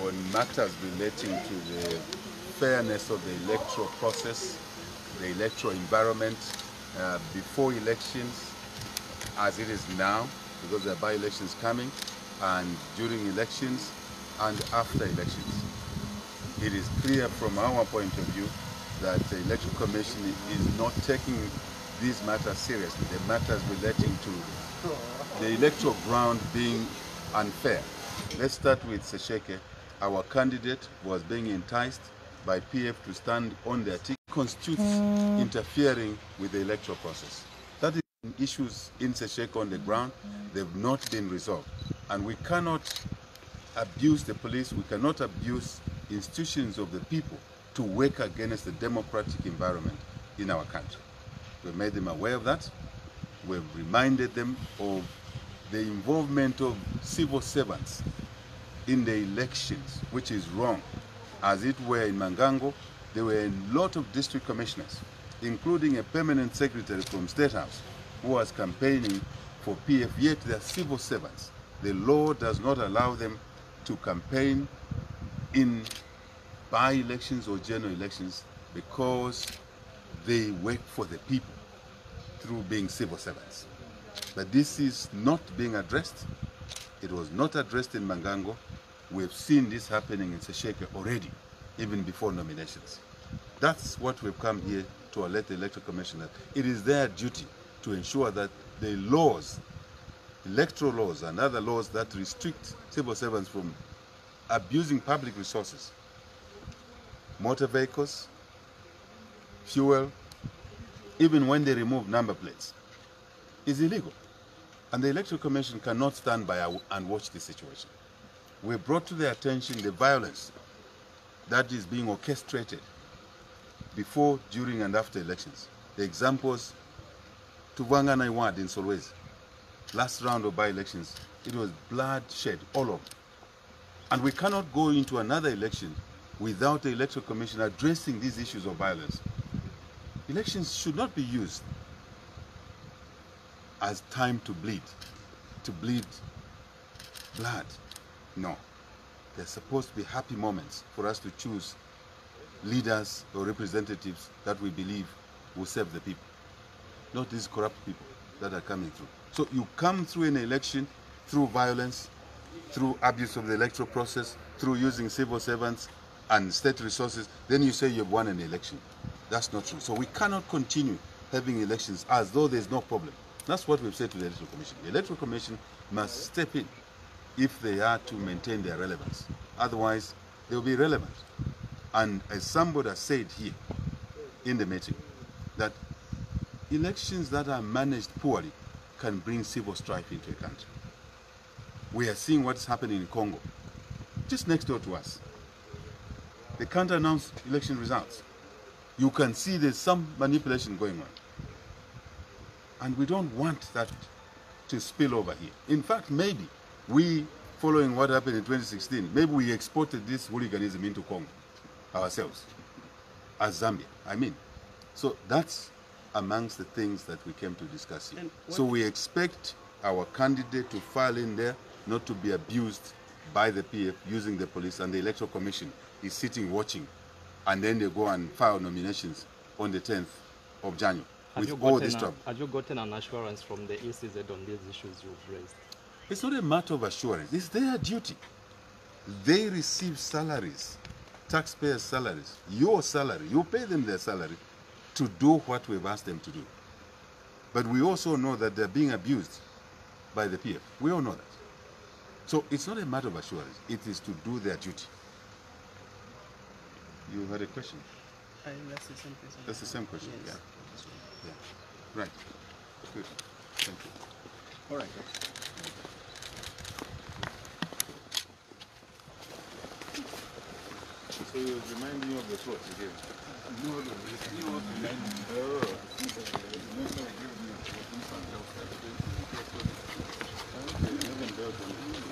on matters relating to the fairness of the electoral process, the electoral environment before elections, as it is now, because there are by-elections coming, and during elections and after elections. It is clear from our point of view that the Electoral Commission is not taking these matters seriously, the matters relating to the electoral ground being unfair. Let's start with Sesheke. Our candidate was being enticed by PF to stand on their ticket, constitutes interfering with the electoral process. That is issues in Sesheke on the ground. They've not been resolved. And we cannot abuse the police, we cannot abuse institutions of the people to work against the democratic environment in our country. We've made them aware of that. We've reminded them of the involvement of civil servants in the elections, which is wrong. As it were in Mangango, there were a lot of district commissioners, including a permanent secretary from State House, who was campaigning for PF, yet they are civil servants. The law does not allow them to campaign in by-elections or general elections because they work for the people through being civil servants. But this is not being addressed. It was not addressed in Mangango. We've seen this happening in Sesheke already, even before nominations. That's what we've come here to alert the Electoral Commission that it is their duty to ensure that the laws, electoral laws and other laws that restrict civil servants from abusing public resources, motor vehicles, fuel, even when they remove number plates, is illegal. And the Electoral Commission cannot stand by and watch this situation. We brought to their attention the violence that is being orchestrated before, during, and after elections. The examples, Tuvangana Iwad in Solwezi, last round of by-elections, it was bloodshed all over. And we cannot go into another election without the Electoral Commission addressing these issues of violence. Elections should not be used as time to bleed blood. No. They're supposed to be happy moments for us to choose leaders or representatives that we believe will serve the people, not these corrupt people that are coming through. So you come through an election through violence, through abuse of the electoral process, through using civil servants and state resources, then you say you've won an election. That's not true. So we cannot continue having elections as though there's no problem. That's what we've said to the Electoral Commission. The Electoral Commission must step in if they are to maintain their relevance. Otherwise, they will be irrelevant. And as somebody has said here in the meeting, that elections that are managed poorly can bring civil strife into a country. We are seeing what's happening in Congo, just next door to us. They can't announce election results. You can see there's some manipulation going on. And we don't want that to spill over here. In fact, maybe we, following what happened in 2016, maybe we exported this hooliganism into Congo ourselves, as Zambia, I mean. So that's amongst the things that we came to discuss here. So we expect our candidate to file in there, not to be abused by the PF using the police, and the Electoral Commission is sitting watching, and then they go and file nominations on the 10th of January. Have you gotten an assurance from the ECZ on these issues you've raised? It's not a matter of assurance. It's their duty. They receive salaries, taxpayers' salaries, your salary. You pay them their salary to do what we've asked them to do. But we also know that they're being abused by the PF. We all know that. So it's not a matter of assurance. It is to do their duty. You had a question? That's the same question. That's the same question, yes. Yeah. Right. Good. Thank you. All right. So he was reminding you of the plot again? No, he was reminding me. Oh. He even built on it.